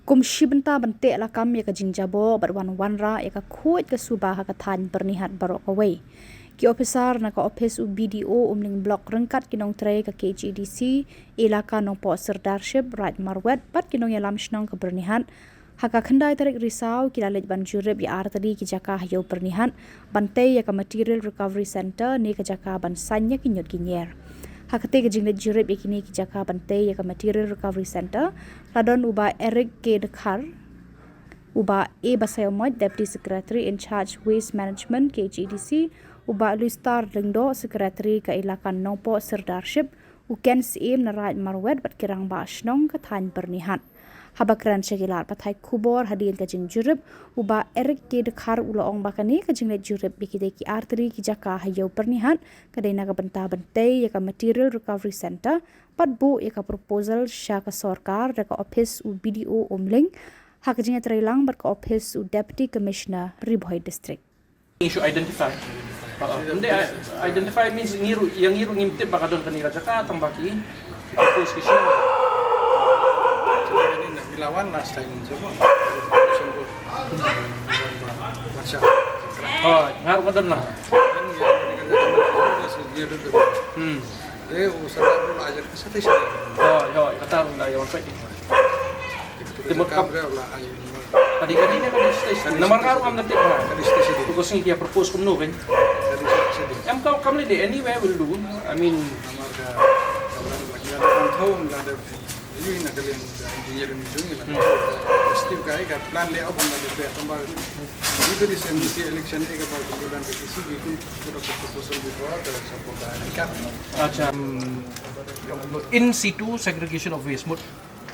kum shibenta bante la kam ya ka jingjabo bat wan ra ya ka khoi ka subah ka than Byrnihat barok away ki officer na ka office u BDO umling block rengkat kinong tre ka KGDC ilaka nong po serdarship right marwet pat kinong ya lam Shnong ka Byrnihat haka khandai tarik risau kilalet ban Jurip ya artadi ki Jaka hayo Byrnihat bante ya ka material recovery center ni ka Jaka ban sanya kinyot kinyer Khadc ke jinglet Jurip yakini ki Jaka bante ya ka material recovery center ladon uba Eric ke dekhar uba e basayomot deputy secretary in charge waste management KGDC uba Luistar Lengdo secretary ka ilakan Nopo serdarship uken sim na raj marwet bat kirang ba Shnong ka than Byrnihat habakran segilar pathai Khubor hadin ka jing Jurip uba Eric ke dekhar ulaong bakani ka jinglet Jurip bikide ki arteri ki Jaka hayo Byrnihat kadena ka benta bante ya ka material recovery center patbu ya ka proposal sha ka sarkar da ka office u BDO umling hak jinga trailang bar ka office u deputy commissioner Ribhoi district issue identify hindi identify means yang ngiru ngimtip baka doon kanila Jaka tambaki propose kasi Lawan last time semua. Oh, ngaruh ka doon na. Usaha pun ajar ke sana sih. Oh, katarong na yung pwede. Timot ka. Kadi-kadi na kadi station. Namarkaro kam natin ha. Kadi station. Because hindi kaya propose kum nukin. Am kam lidi anyway will do. I mean, ini nak kalian engineer itu ni lah. Steve kaya kat plan layout benda tu tambah. Itu di SMC election ni kalau kemudian kisi itu sudah proposal dibuat dalam support dan acha in situ segregation of waste.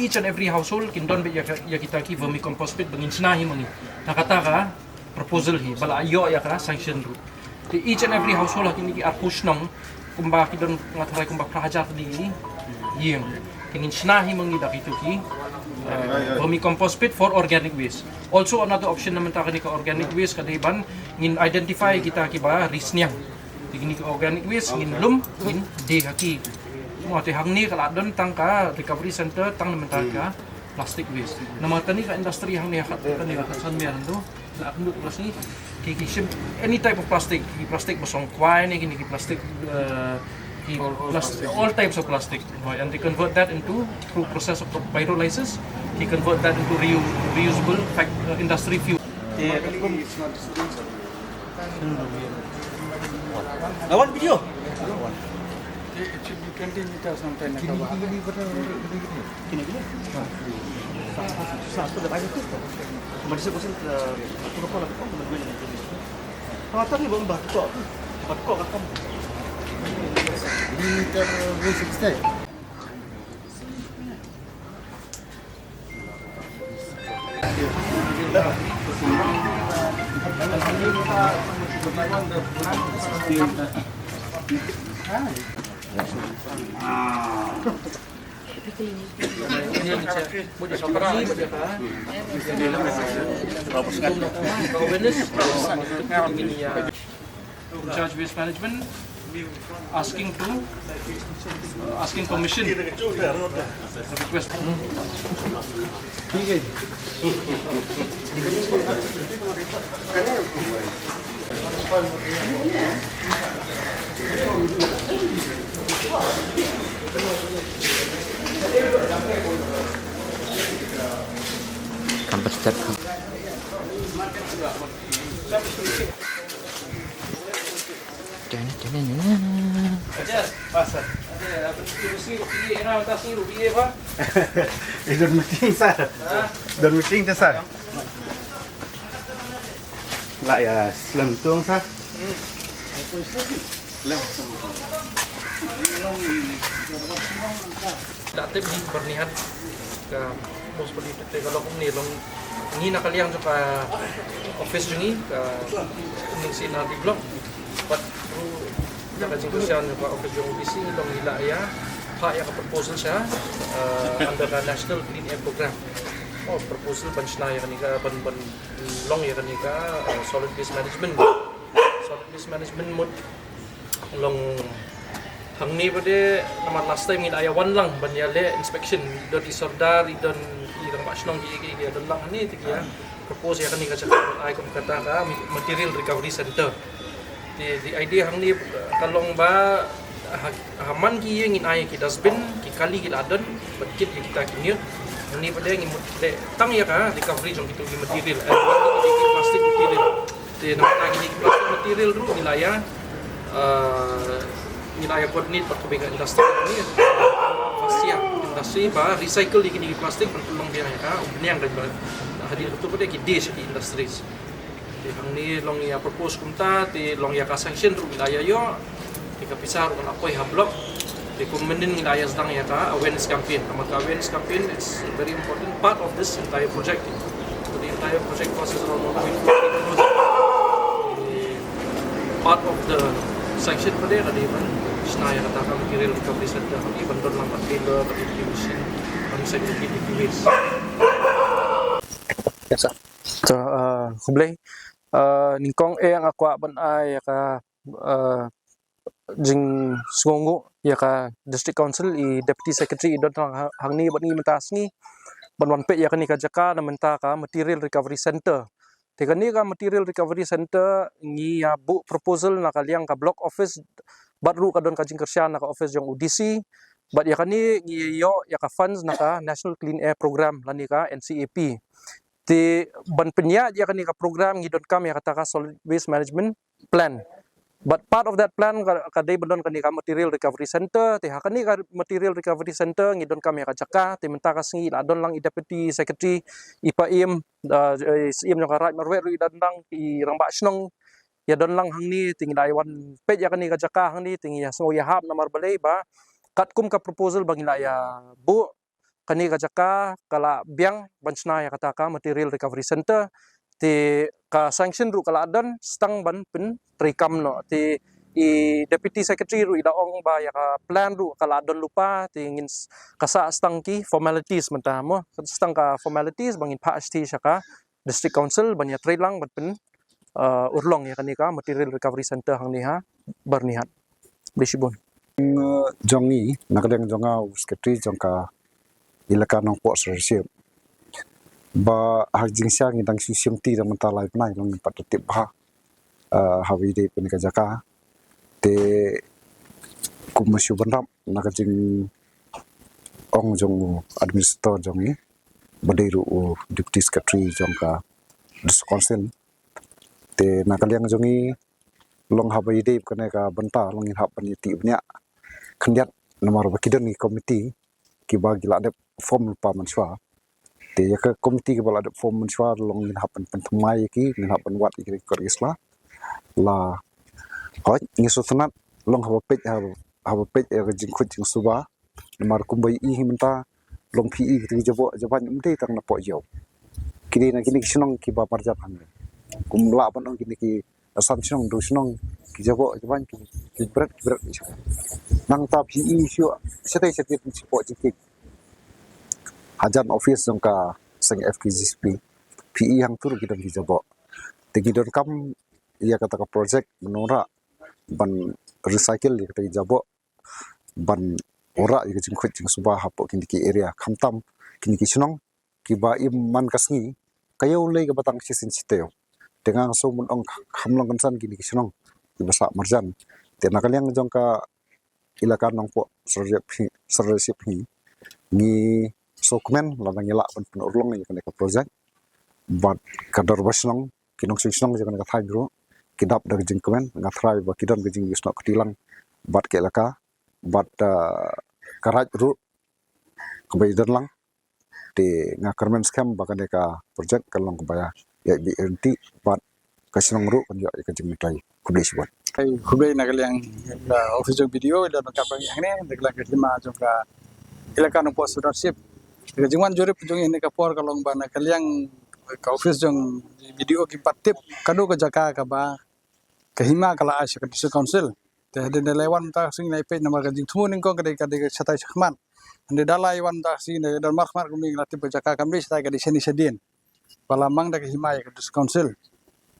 Each and every household kindon be ya kita ki vermicompost pit bangin Shna hi mangi. Nakata ka proposal hi bala ayo ya ka sanction ru. Each and every household kini ki push nong kumba kidon ngatrai kumba prahajar di yeng. Kinin Shna hi mangi dakitu ki vermicompost pit for organic waste. Also another option naman ta kani ka organic waste kadiban ngin identify kita ki ba risnyang. Kini ka organic waste ngin lum ngin de haki. Mo te hangni kala don tang ka recovery center tang naman ta ka plastic waste. Namata ni ka industry hang ni khat ka ni san meron do. La akndut plus ni ki any type of plastic, plastic basong kwai ni kini plastic all types of plastic, and they convert that into through process of pyrolysis. They convert that into reusable industry fuel. Lawan video. It should be 20 meters something. Satu dah banyak tu. Macam pasal tu apa lah? Apa ni bomba tu? Apa kau? Meter V60. In charge waste management asking permission request Kampus step. Don meeting sir. Don meeting tu sir. Lah ya, selentung sir. Dati di Byrnihat ka most politik kalau kum ni long ni nakaliang sa office ni ka ning sinar di blog but Jaka jingkusian sa office yung OBC long Meghalaya ha ya ka proposal siya under the National Clean Air Program. Oh proposal ban Shna ya kanika ban long ya kanika solid waste management mod long hangni pada nama last time ngin aya one lang banyale inspection don isordar don irang Shnong ki dalang ni tikia propose ya kan ni kaca ai kom kata ka material recovery center. The idea hang ni kalong ba haman ki yang in ai ki dustbin ki kali ki ladan betkit kita kini ni pada yang tang ya ka recovery jong itu material ki plastic material. Te nak lagi plastic material ru wilayah wilayah koordinat pertubuhan industri ni fasia industri ba recycle di plastik pertulung dia ka umniang dan hadir betul pada ki dish di industri di hang ni long ya propose kumta ti long ya ka sanction ru wilayah yo ti ka pisar kan apoi ha block di komenin wilayah sedang ya ka awareness campaign awareness campaign is a very important part of this entire project. So the entire project cost is around 1.4 crores. Part of the sanction pada ada di Shna yang katakan material recovery center kami bantuan lambat tailor distribution recycling waste. Biasa. So Khubor ningkong yang aku ban ai ka jing sungu ya ka district council I deputy secretary don hang ni ban ni mentas ni ban wan pe ya kan ni ka Jaka na menta ka material recovery center. Tegani ka material recovery center ni ya bu proposal na kaliang ka block office baru ka don ka jing kerja na ka office jong UDC bat ya kan ni yo ya ka funds na ka National Clean Air Program lani ka NCAP. Ti ban penya ya kan ni ka program ngidon kam ya kata ka solid waste management plan. But part of that plan ka day bandon ka ni ka material recovery center ti hakan ni ka material recovery center ngidon kam ya ka Jaka ti menta ka singi adon lang I deputy secretary IPAIM sim yang karat marwe ru dandang I rangba Shnong ya don lang hang ni ting daiwan pet ya kan ni ka Jaka hang ni ting ya so ya hab namar balai ba katkum ka proposal bang ya bu kani ka Jaka kala biang banchna ya kata ka material recovery center ti ka sanction ru kala adon stang ban pin trikam no ti I deputy secretary ru ida ong ba ya ka plan ru kala adon lupa ti ngin kasa stang ki formalities menta mo stang ka formalities bangin pa sti ka district council ban ya trilang ban pin urlong ya kani ka material recovery center hang ni ha Byrnihat Bishibon jongi nakadeng jonga secretary jongka ilaka nong po sersiap ba hagjing siang idang sistem ti dan mental life nai long pat tip ha hawi de pen ka Jaka te kumasyu bandam nakajing ong jong administrator jongi badairu deputy secretary jongka diskonsen te nakaliang jongi long hawi de kene ka banta long hab paniti nya khandiat nomor bakidon ni komiti ki bagi la de form pa manswa te ya ka komiti ki bala de form manswa long in hapan pentumai ki in hapan wat ki kor isla la hoj ni sotanat long haba pej ya jing khut jing suba nomor kumbai I himenta long pi ki jabo jaban umte tang na po yo kini na kini Shnong ki ba parja phan kum la ban ong kini ki asam Shnong do Shnong ki jabo jaban ki berat nang ta pi syu setai po jik hajan office jongka seng FKGSP PE yang tur kita di jabo tegi don kam ia kata ka project menora ban recycle kita di jabo ban ora ia jing khut jing subah hapo kini ki area khamtam kini ki Shnong ki ba im man kasngi kayo lei ka batang sisin siteo dengan so mun ong khamlong kansan kini ki Shnong ki basa marjan te nakaliang jongka ilaka nong po serjep ni sokmen la ngila ban urlong ni kan ka project but kadar basnong kinong Shnong jangan ka thai dro kidap dag jing kmen ngathrai ba kidon jing wisno ketilang but ke laka but karaj ru kebai lang te ngakarmen scam bakane ka project kalong kebaya ya BNT but ka Shnong ru kan ya ka jing mitai kudes buat Khubor nakaliang office video dan kapang yang ni nakaliang kelima juga ilaka nong pos leadership Jungwan Jurip jung ini kapor kalong ba nakaliang ka office jung video ki patip kadu ka Jaka ka ba kahima kala asya ka district council te hade lewan ta sing nai pe namar ka jing thumun ko ka satai sakman ande dalai wan ta sing ne dan mark kumi latip Jaka kamri satai ka diseni sedin palamang da kahima ya ka district council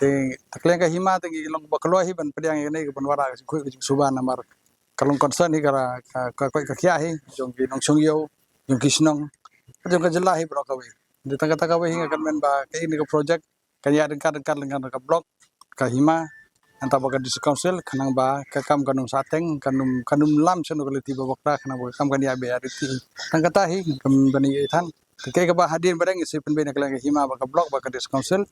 te takliang kahima te ilong bakalwa hi ban pediang ne ban wara ku suban namar kalong concern hi kara ka kya hi jong ki nong song yo jong ki Shnong jong ka jelahi bro ka we di tangka taka we hinga kan men ba ke ini ka project kan ya dengan ka blok ka hima anta ba ka dis council kanang ba ka kam kanum sateng kanum lam seno kolektif ba bakra kanang ba kam kan ya be ari ti tangka tahi kam bani ithan ke ka ba hadir bareng isi pen bena ka hima ba ka blok ba ka dis council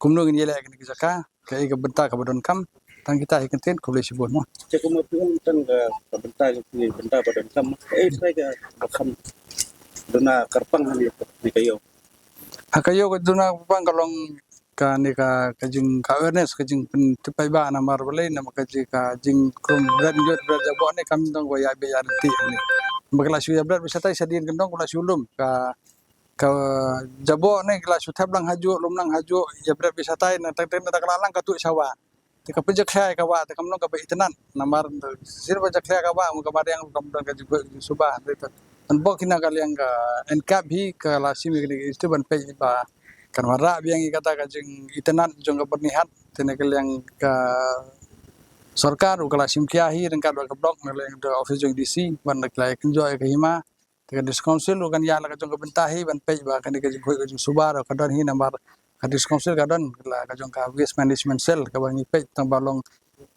kumno ngin yele ka jaka ke ka benta ka badon kam tang kita hikentin ko boleh sebut mo Cakap maupun kan bentar bentar badan kam. Saya ke bakam dona karpang hani ni kayo. hakayo ko duna pang kalong ka ni ka jing ka awareness ka jing pen tepai ba na mar boleh na ka jing ka jing krum ran jot jabo ne kam dong go ya be ya ti ni bagla shu ya berat bisa tai sadin gendong kula sulum ka jabo ne kala shu tab lang haju lum lang haju ya berat bisa tai na tak tak lang ka tu sawa tika pejak saya ka wa kam no ka ba itanan namar sir pejak saya ka wa mu ka yang kam ka juga subah itu an bo kina kal yang ka enkap hi ka la simi ni itu ban pe ba kan wara biang kata ka jing itanan jong ka Byrnihat tene kal yang ka sarkar u kala sim kia hi rengka ka blok ne yang the office jong DC ban nak enjoy ka hima tika dis council u kan ya la ka jong ka bentahi ban pe ba kan ka jing subah ka don hi namar Khadc kadon la ka jong ka waste management cell ka bangi pe tang balong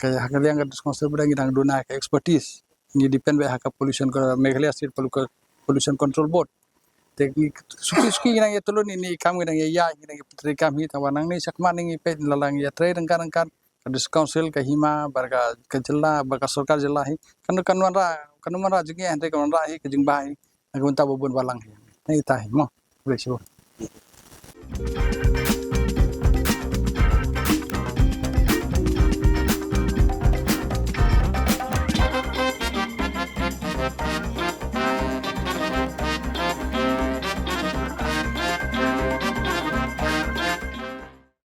ka hakaliang Khadc berang idang dona ka expertise ni depend ba ka pollution ka Meghalaya State Pollution Control Board teknik suki nang ya tulun ini kam nang ya nang petri kam hi tawanang ni sakman ni pe lalang ya tre rengkan Khadc ka hima barka ka jilla barka sarkar jilla hi kan wanra jingi ante kan wanra hi ka jing bai ka gunta bobon balang hi tai mo besho